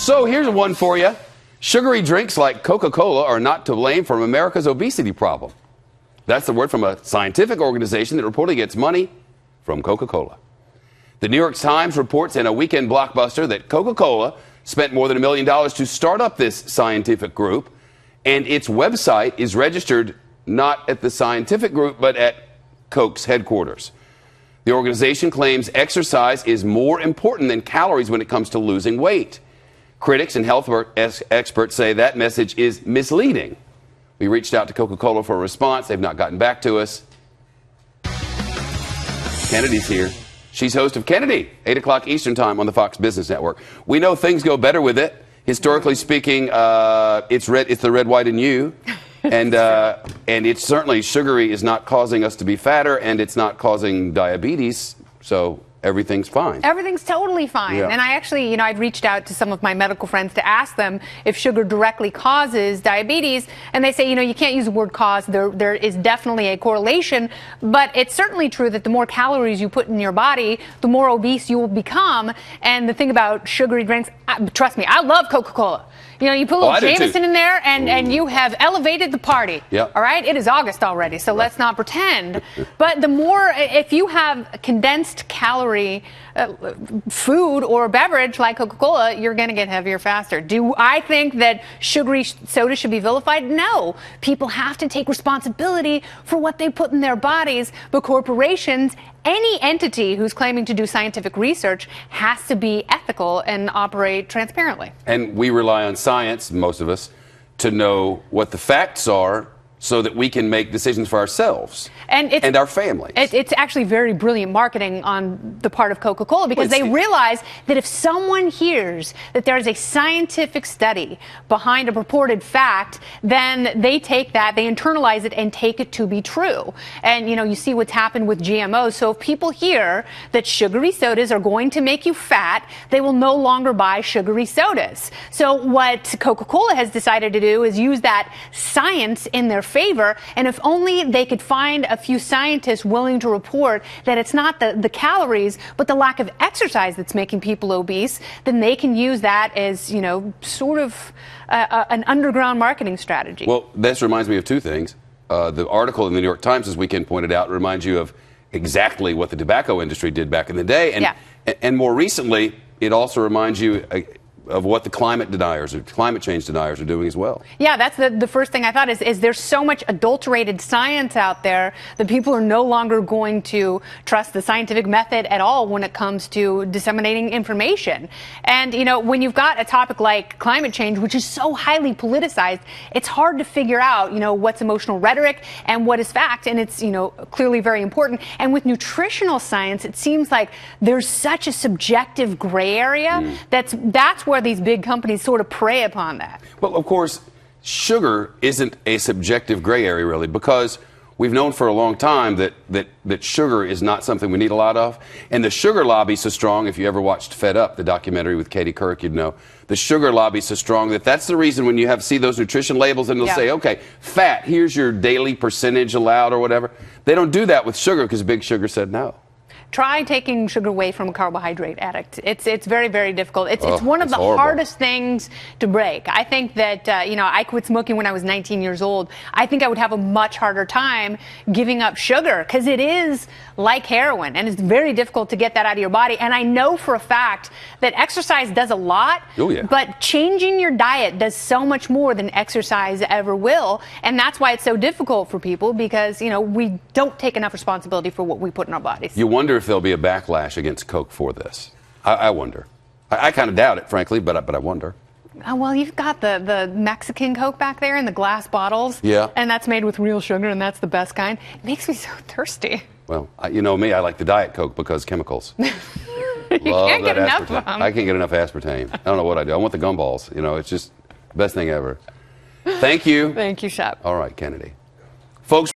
So here's one for you. Sugary drinks like Coca-Cola are not to blame for America's obesity problem. That's the word from a scientific organization that reportedly gets money from Coca-Cola. The New York Times reports in a weekend blockbuster that Coca-Cola spent more than $1 million to start up this scientific group, and its website is registered not at the scientific group, but at Coke's headquarters. The organization claims exercise is more important than calories when it comes to losing weight. Critics and health experts say that message is misleading. We reached out to Coca-Cola for a response. They've not gotten back to us. Kennedy's here. She's host of Kennedy, 8 o'clock Eastern Time on the Fox Business Network. We know things go better with it. Historically speaking, it's the red, white, and you. And it's certainly sugary is not causing us to be fatter, and it's not causing diabetes, so everything's fine. Everything's totally fine. Yeah. And I actually, I'd reached out to some of my medical friends to ask them if sugar directly causes diabetes. And they say, you can't use the word cause. There is definitely a correlation. But it's certainly true that the more calories you put in your body, the more obese you will become. And the thing about sugary drinks, trust me, I love Coca-Cola. You put a little Jameson in there, and you have elevated the party. Yep. All right? It is August already, so let's not pretend. But the more, if you have condensed calorie food or beverage like Coca-Cola, you're going to get heavier faster. Do I think that sugary soda should be vilified? No. People have to take responsibility for what they put in their bodies, but corporations, any entity who's claiming to do scientific research has to be ethical and operate transparently. And we rely on science, most of us, to know what the facts are so that we can make decisions for ourselves and our families. It's actually very brilliant marketing on the part of Coca-Cola, because they realize that if someone hears that there is a scientific study behind a purported fact, then they take that, they internalize it and take it to be true. And, you see what's happened with GMOs. So if people hear that sugary sodas are going to make you fat, they will no longer buy sugary sodas. So what Coca-Cola has decided to do is use that science in their favor, and if only they could find a few scientists willing to report that it's not the calories but the lack of exercise that's making people obese, then they can use that as sort of an underground marketing strategy. Well, this reminds me of two things. The article in the New York Times this weekend pointed out reminds you of exactly what the tobacco industry did back in the day, and more recently it also reminds you of what the climate deniers or climate change deniers are doing as well. Yeah, that's the first thing I thought is there's so much adulterated science out there that people are no longer going to trust the scientific method at all when it comes to disseminating information. And, when you've got a topic like climate change, which is so highly politicized, it's hard to figure out, what's emotional rhetoric and what is fact. And it's, clearly very important. And with nutritional science, it seems like there's such a subjective gray area that's where these big companies sort of prey upon that. Well, of course, sugar isn't a subjective gray area, really, because we've known for a long time that sugar is not something we need a lot of. And the sugar lobby is so strong, if you ever watched Fed Up, the documentary with Katie Couric, you'd know. The sugar lobby is so strong that's the reason when you see those nutrition labels and they'll say, okay, fat, here's your daily percentage allowed or whatever. They don't do that with sugar because Big Sugar said no. Try taking sugar away from a carbohydrate addict. It's very, very difficult. It's one of the hardest things to break. I think that, I quit smoking when I was 19 years old. I think I would have a much harder time giving up sugar because it is like heroin, and it's very difficult to get that out of your body. And I know for a fact that exercise does a lot, but changing your diet does so much more than exercise ever will. And that's why it's so difficult for people because, we don't take enough responsibility for what we put in our bodies. You wonder if there'll be a backlash against Coke for this. I wonder. I kind of doubt it, frankly, but I wonder. Well, you've got the Mexican Coke back there in the glass bottles. Yeah. And that's made with real sugar, and that's the best kind. It makes me so thirsty. Well, you know me, I like the Diet Coke because chemicals. You can't get enough of them. I can't get enough aspartame. I don't know what I do. I want the gumballs. It's just the best thing ever. Thank you. Thank you, Shep. All right, Kennedy. Folks.